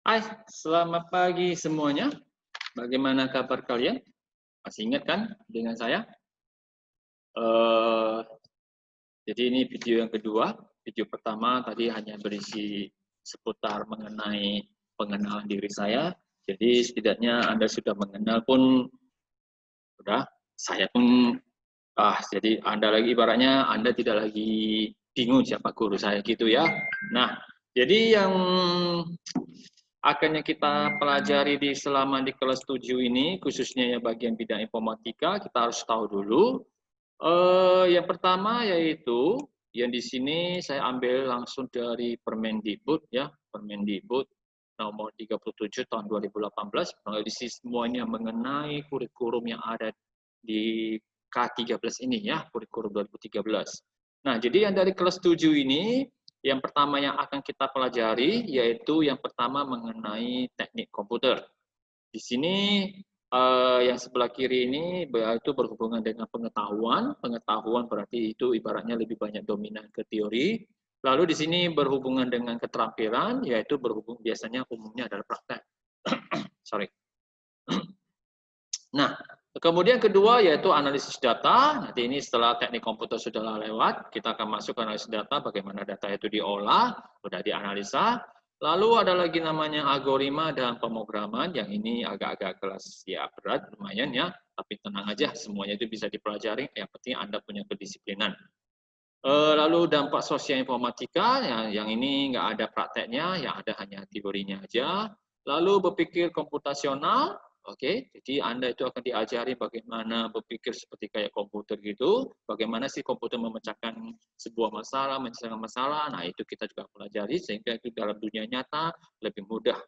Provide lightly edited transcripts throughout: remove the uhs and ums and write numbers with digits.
Hai, selamat pagi semuanya. Bagaimana kabar kalian? Masih ingat kan dengan saya? Eh, jadi ini video yang kedua. Video pertama tadi hanya berisi seputar mengenai pengenalan diri saya. Jadi setidaknya Anda sudah mengenal pun, sudah. Saya pun, jadi Anda lagi ibaratnya Anda tidak lagi bingung siapa guru saya gitu ya. Nah, jadi yang akhirnya kita pelajari selama di kelas 7 ini, khususnya ya bagian bidang informatika, kita harus tahu dulu. Yang pertama yaitu, yang di sini saya ambil langsung dari Permendikbud ya, Permendikbud nomor 37 tahun 2018, mengisi semuanya mengenai kurikulum yang ada di K13 ini ya, kurikulum 2013. Nah, jadi yang dari kelas 7 ini, yang pertama yang akan kita pelajari yaitu yang pertama mengenai teknik komputer. Di sini yang sebelah kiri ini itu berhubungan dengan pengetahuan. Pengetahuan berarti itu ibaratnya lebih banyak dominan ke teori. Lalu di sini berhubungan dengan keterampilan, yaitu berhubung biasanya umumnya adalah praktek. Sorry. Nah, kemudian kedua yaitu analisis data. Nanti ini setelah teknik komputer sudah lewat, kita akan masuk ke analisis data, bagaimana data itu diolah, sudah dianalisa. Lalu ada lagi namanya algoritma dan pemrograman, yang ini agak-agak kelas ya berat, lumayan ya, tapi tenang aja, semuanya itu bisa dipelajari, yang penting Anda punya kedisiplinan. Lalu dampak sosial informatika, yang ini nggak ada prakteknya, yang ada hanya teorinya aja. Lalu berpikir komputasional, oke, jadi Anda itu akan diajari bagaimana berpikir seperti kayak komputer gitu, bagaimana sih komputer memecahkan sebuah masalah, menyelesaikan masalah, nah itu kita juga pelajari, sehingga itu dalam dunia nyata lebih mudah.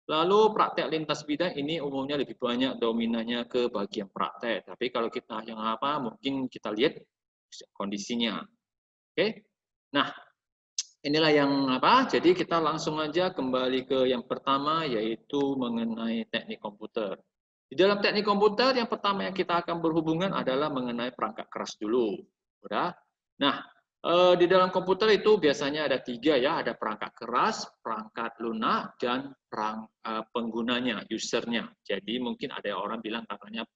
Lalu praktek lintas bidang ini umumnya lebih banyak dominannya ke bagian praktek, tapi kalau kita yang apa, mungkin kita lihat kondisinya. Oke, nah inilah yang apa? Jadi kita langsung aja kembali ke yang pertama yaitu mengenai teknik komputer. Di dalam teknik komputer yang pertama yang kita akan berhubungan adalah mengenai perangkat keras dulu, udah. Nah di dalam komputer itu biasanya ada tiga ya, ada perangkat keras, perangkat lunak, dan penggunanya, usernya. Jadi mungkin ada orang bilang katanya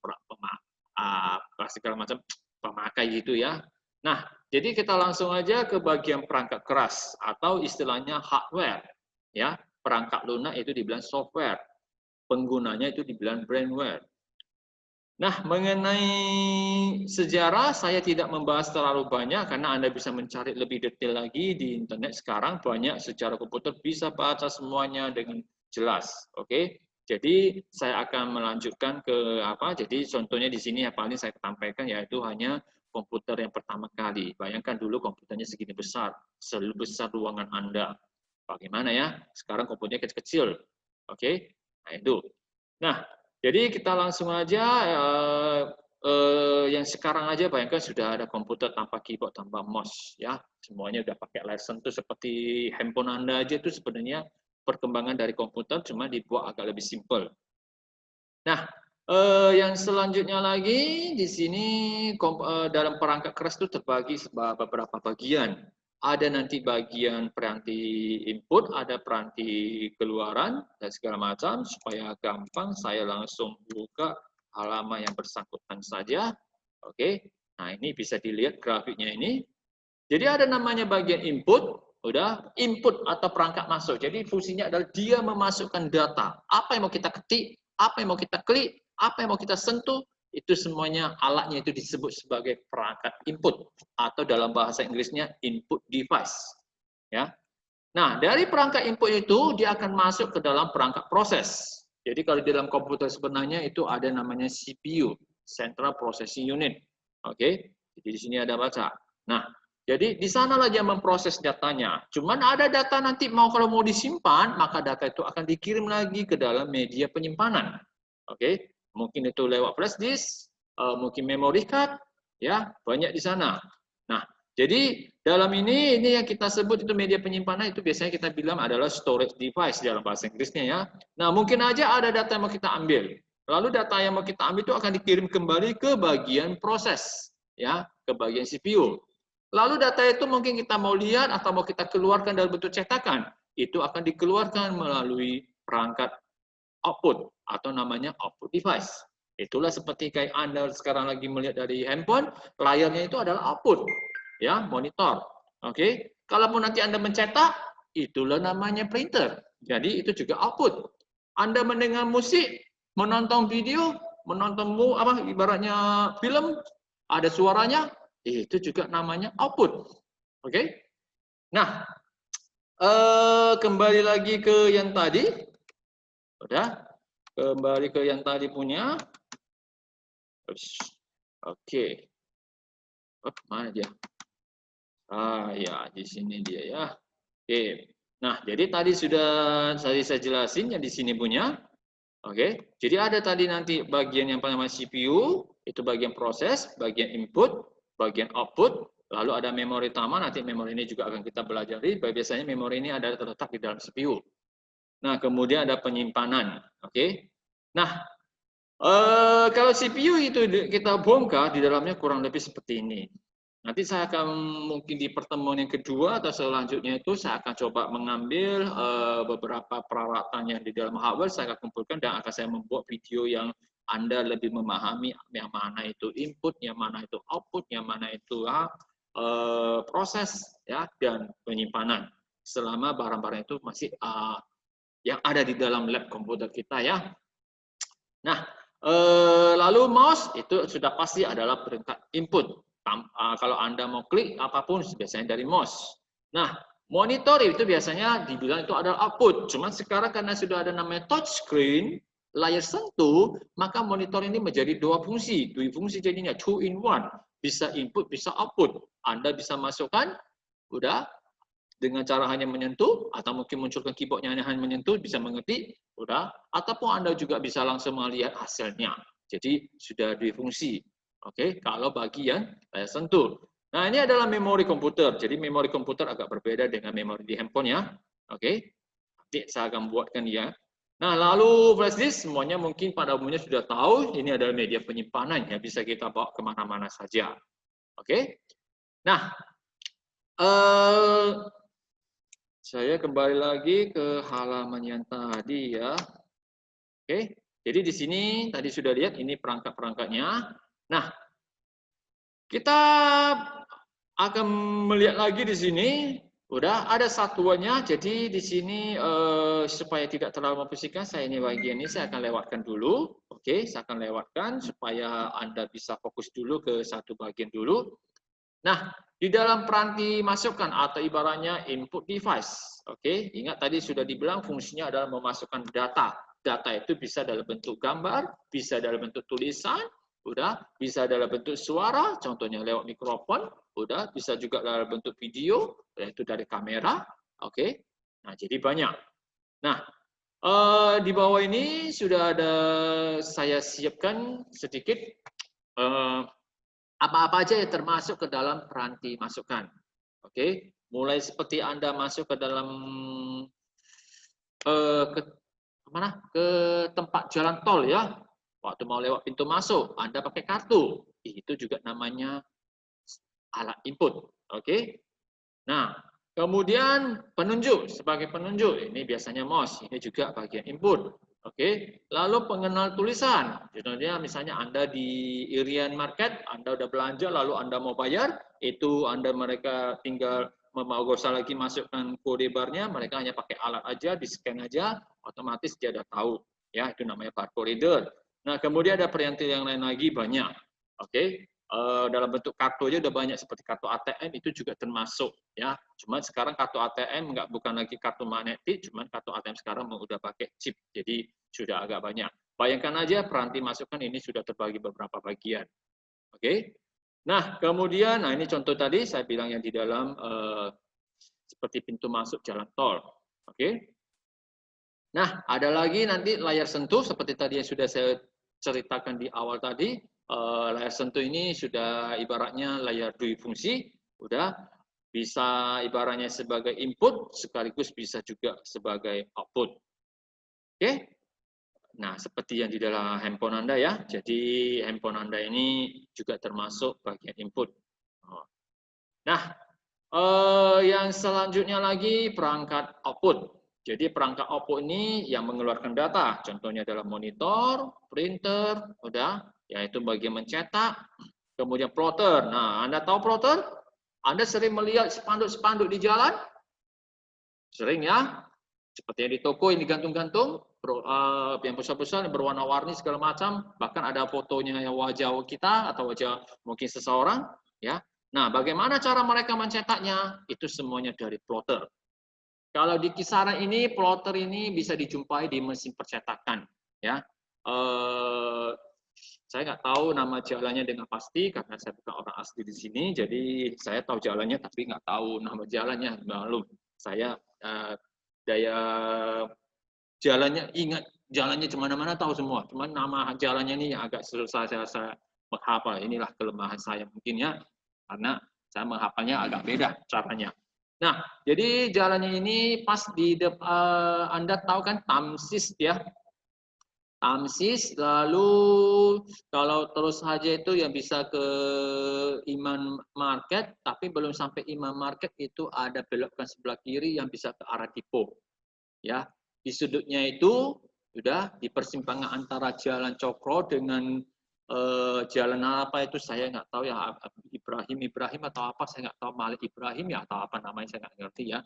segala macam pemakai gitu ya. Nah, jadi kita langsung aja ke bagian perangkat keras atau istilahnya hardware. Ya, perangkat lunak itu dibilang software, penggunanya itu dibilang brainware. Nah, mengenai sejarah saya tidak membahas terlalu banyak karena Anda bisa mencari lebih detail lagi di internet sekarang, banyak sejarah komputer, bisa baca semuanya dengan jelas. Oke. Jadi saya akan melanjutkan ke apa? Jadi contohnya di sini yang paling saya sampaikan yaitu hanya komputer yang pertama kali. Bayangkan dulu komputernya segini besar, sebesar ruangan Anda. Bagaimana ya? Sekarang komputernya kecil-kecil. Oke? Nah, itu. Nah, jadi kita langsung aja yang sekarang aja bayangkan sudah ada komputer tanpa keyboard, tanpa mouse ya. Semuanya udah pakai lesson tuh seperti handphone Anda aja tuh sebenarnya perkembangan dari komputer cuma dibuat agak lebih simple. Nah, yang selanjutnya lagi di sini dalam perangkat keras itu terbagi beberapa bagian. Ada nanti bagian peranti input, ada peranti keluaran dan segala macam. Supaya gampang, saya langsung buka halaman yang bersangkutan saja. Oke, nah ini bisa dilihat grafiknya ini. Jadi ada namanya bagian input, udah input atau perangkat masuk. Jadi fungsinya adalah dia memasukkan data. Apa yang mau kita ketik, apa yang mau kita klik, apa yang mau kita sentuh, itu semuanya alatnya itu disebut sebagai perangkat input atau dalam bahasa Inggrisnya input device. Ya. Nah, dari perangkat input itu dia akan masuk ke dalam perangkat proses. Jadi kalau di dalam komputer sebenarnya itu ada namanya CPU, Central Processing Unit. Oke. Jadi di sini ada baca. Nah, jadi di sanalah dia memproses datanya. Cuman ada data nanti kalau mau disimpan, maka data itu akan dikirim lagi ke dalam media penyimpanan. Oke, mungkin itu lewat flash disk, mungkin memory card, ya banyak di sana. Nah, jadi dalam ini yang kita sebut itu media penyimpanan itu biasanya kita bilang adalah storage device dalam bahasa Inggrisnya ya. Nah, mungkin aja ada data yang mau kita ambil. Lalu data yang mau kita ambil itu akan dikirim kembali ke bagian proses, ya, ke bagian CPU. Lalu data itu mungkin kita mau lihat atau mau kita keluarkan dalam bentuk cetakan, itu akan dikeluarkan melalui perangkat output atau namanya output device. Itulah seperti kayak Anda sekarang lagi melihat dari handphone, layarnya itu adalah output, ya, monitor. Oke, kalaupun nanti Anda mencetak, itulah namanya printer. Jadi itu juga output. Anda mendengar musik, menonton video, menonton ibaratnya film, ada suaranya, itu juga namanya output. Oke. Nah, kembali lagi ke yang tadi. Udah, kembali ke yang tadi punya. Oke. Mana dia? Ya, di sini dia ya. Oke. Nah, jadi tadi sudah saya jelasin yang di sini punya. Oke. Jadi ada tadi nanti bagian yang pertama CPU, itu bagian proses, bagian input, bagian output, lalu ada memori utama, nanti memori ini juga akan kita pelajari. Biasanya memori ini ada terletak di dalam CPU. Nah, kemudian ada penyimpanan. Oke. Nah, kalau CPU itu kita bongkar, di dalamnya kurang lebih seperti ini. Nanti saya akan mungkin di pertemuan yang kedua atau selanjutnya itu saya akan coba mengambil beberapa peralatan yang di dalam hardware, saya akan kumpulkan dan akan saya membuat video yang Anda lebih memahami yang mana itu input, yang mana itu output, yang mana itu proses ya dan penyimpanan. Selama barang-barang itu masih yang ada di dalam lab komputer kita ya. Nah, lalu mouse itu sudah pasti adalah perangkat input. Kalau Anda mau klik apapun biasanya dari mouse. Nah, monitor itu biasanya dibilang itu adalah output. Cuman sekarang karena sudah ada namanya touch screen, layar sentuh, maka monitor ini menjadi dua fungsi jadinya 2 in 1. Bisa input, bisa output. Anda bisa masukkan, udah, dengan cara hanya menyentuh, atau mungkin munculkan keyboardnya hanya menyentuh, bisa mengetik, udah, ataupun Anda juga bisa langsung melihat hasilnya. Jadi sudah difungsi. Oke, kalau bagian layar sentuh. Nah, ini adalah memori komputer. Jadi memori komputer agak berbeda dengan memori di handphone ya. Oke, nanti saya akan buatkan ya. Nah, lalu flash disk semuanya mungkin pada umumnya sudah tahu, ini adalah media penyimpanan yang bisa kita bawa kemana-mana saja. Oke, nah, saya kembali lagi ke halaman yang tadi ya. Oke, jadi di sini tadi sudah lihat ini perangkat-perangkatnya. Nah, kita akan melihat lagi di sini. Udah ada satuannya. Jadi di sini supaya tidak terlalu mempersingkat, saya ini bagian ini saya akan lewatkan dulu. Oke, saya akan lewatkan supaya Anda bisa fokus dulu ke satu bagian dulu. Nah, di dalam peranti masukan atau ibaratnya input device. Oke, ingat tadi sudah dibilang fungsinya adalah memasukkan data. Data itu bisa dalam bentuk gambar, bisa dalam bentuk tulisan, udah, bisa dalam bentuk suara, contohnya lewat mikrofon, udah, bisa juga dalam bentuk video, yaitu dari kamera. Oke. Nah, jadi banyak. Nah, di bawah ini sudah ada saya siapkan sedikit apa-apa aja yang termasuk ke dalam peranti masukan. Oke, mulai seperti Anda masuk ke dalam ke tempat jalan tol ya. Waktu mau lewat pintu masuk, Anda pakai kartu. Itu juga namanya alat input. Oke. Nah, kemudian penunjuk sebagai penunjuk. Ini biasanya mouse, ini juga bagian input. Oke, lalu pengenal tulisan. Contohnya misalnya Anda di Irian Market, Anda udah belanja, lalu Anda mau bayar, itu mereka tinggal mau usah lagi masukkan kode barnya, mereka hanya pakai alat aja, di scan aja, otomatis dia udah tahu. Ya, itu namanya barcode reader. Nah, kemudian ada peranti yang lain lagi banyak. Oke, dalam bentuk kartu aja udah banyak seperti kartu ATM itu juga termasuk ya. Cuman sekarang kartu ATM bukan lagi kartu magnetik, cuman kartu ATM sekarang udah pakai chip. Jadi sudah agak banyak. Bayangkan aja peranti masukan ini sudah terbagi beberapa bagian. Oke. Nah, kemudian ini contoh tadi saya bilang yang di dalam seperti pintu masuk jalan tol. Oke. Nah, ada lagi nanti layar sentuh seperti tadi yang sudah saya ceritakan di awal tadi. Layar sentuh ini sudah ibaratnya layar dui fungsi, udah bisa ibaratnya sebagai input sekaligus bisa juga sebagai output. Oke. Nah, seperti yang di dalam handphone Anda ya. Jadi handphone Anda ini juga termasuk bagian input. Nah, yang selanjutnya lagi perangkat output. Jadi perangkat output ini yang mengeluarkan data, contohnya adalah monitor, printer, udah, yaitu bagian mencetak, kemudian plotter. Nah, Anda tahu plotter? Anda sering melihat spanduk-spanduk di jalan? Sering ya? Seperti yang di toko yang digantung-gantung, yang besar-besar, yang berwarna-warni segala macam, bahkan ada fotonya yang wajah kita atau wajah mungkin seseorang, ya. Nah, bagaimana cara mereka mencetaknya? Itu semuanya dari plotter. Kalau di kisaran ini, plotter ini bisa dijumpai di mesin percetakan, ya. Saya nggak tahu nama jalannya dengan pasti karena saya bukan orang asli di sini, jadi saya tahu jalannya tapi nggak tahu nama jalannya. Malum, saya daya jalannya ingat jalannya kemana-mana tahu semua, cuman nama jalannya ini yang agak susah saya menghafal. Inilah kelemahan saya mungkin ya, karena saya menghafalnya agak beda caranya. Nah, jadi jalannya ini pas di Anda tahu kan Tamsis ya. Tamsis, lalu kalau terus saja itu yang bisa ke Iman Market, tapi belum sampai Iman Market itu ada belokkan sebelah kiri yang bisa ke arah Tipo. Ya, di sudutnya itu sudah di persimpangan antara Jalan Cokro dengan jalan apa itu saya nggak tahu ya, Ibrahim atau apa saya nggak tahu, Malik Ibrahim ya atau apa namanya saya nggak ngerti ya.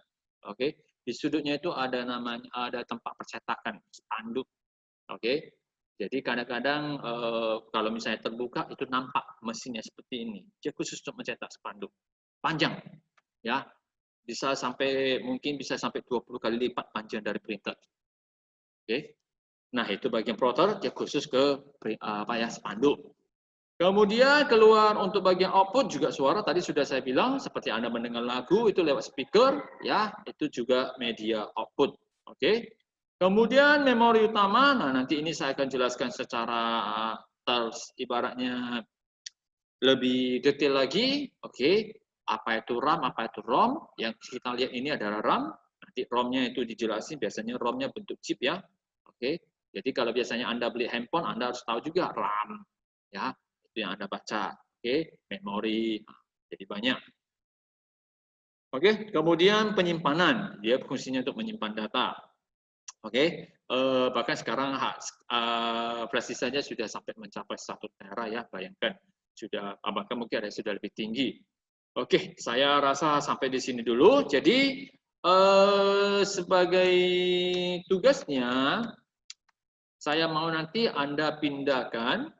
Oke, di sudutnya itu ada namanya, ada tempat percetakan spanduk. Oke, jadi kadang-kadang kalau misalnya terbuka itu nampak mesinnya seperti ini. Dia khusus untuk mencetak spanduk panjang, ya mungkin bisa sampai 20 kali lipat panjang dari printer. Oke, nah itu bagian plotter dia khusus ke spanduk. Kemudian keluar untuk bagian output juga suara tadi sudah saya bilang seperti Anda mendengar lagu itu lewat speaker ya, itu juga media output. Oke. Kemudian memori utama, nah nanti ini saya akan jelaskan secara ibaratnya lebih detail lagi. Oke. Apa itu RAM, apa itu ROM? Yang kita lihat ini adalah RAM. Nanti ROM-nya itu dijelasin, biasanya ROM-nya bentuk chip ya. Oke. Jadi kalau biasanya Anda beli handphone, Anda harus tahu juga RAM. Ya, itu yang Anda baca. Oke, memori. Jadi banyak. Oke, kemudian penyimpanan. Dia fungsinya untuk menyimpan data. Oke, bahkan sekarang flash disk saja sudah sampai mencapai 1 tera ya, bayangkan. Sudah, bahkan mungkin ada sudah lebih tinggi. Oke, saya rasa sampai di sini dulu. Jadi, sebagai tugasnya, saya mau nanti Anda pindahkan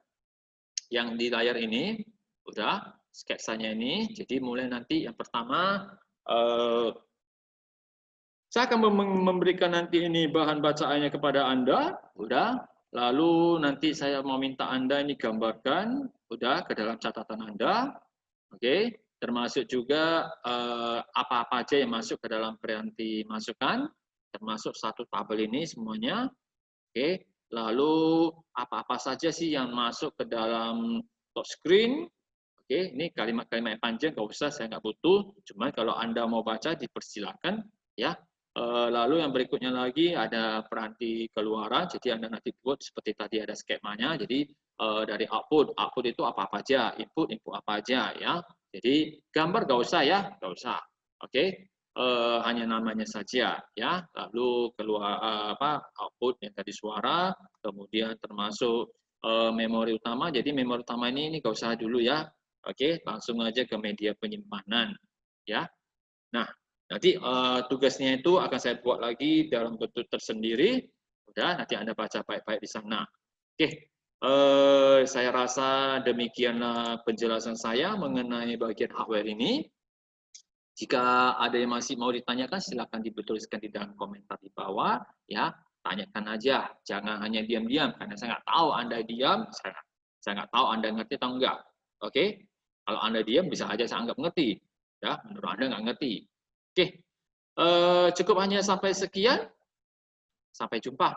yang di layar ini, udah sketsanya ini. Jadi mulai nanti yang pertama, saya akan memberikan nanti ini bahan bacaannya kepada Anda, udah. Lalu nanti saya mau minta Anda ini gambarkan, udah ke dalam catatan Anda, oke. Termasuk juga apa-apa aja yang masuk ke dalam piranti masukan, termasuk satu tabel ini semuanya, oke. Lalu apa-apa saja sih yang masuk ke dalam touchscreen, oke. Ini kalimat-kalimat yang panjang, nggak usah, saya nggak butuh. Cuma kalau Anda mau baca, dipersilakan, ya. Lalu yang berikutnya lagi ada peranti keluaran, jadi Anda nanti buat seperti tadi ada skemanya, jadi dari output itu apa-apa aja, input apa aja ya. Jadi gambar nggak usah ya, nggak usah, oke. Hanya namanya saja ya. Lalu keluar output yang tadi suara, kemudian termasuk memori utama. Jadi memori utama ini nggak usah dulu ya, oke. Langsung aja ke media penyimpanan ya. Nah, nanti tugasnya itu akan saya buat lagi dalam bentuk tersendiri. Udah, nanti Anda baca baik-baik di sana. Oke, saya rasa demikianlah penjelasan saya mengenai bagian hardware ini. Jika ada yang masih mau ditanyakan, silakan dituliskan di dalam komentar di bawah. Ya, tanyakan aja, jangan hanya diam-diam, karena saya nggak tahu Anda diam, saya nggak tahu Anda ngerti atau enggak. Oke, kalau Anda diam bisa aja saya anggap ngerti. Ya, menurut Anda nggak ngerti. Oke, cukup hanya sampai sekian. Sampai jumpa.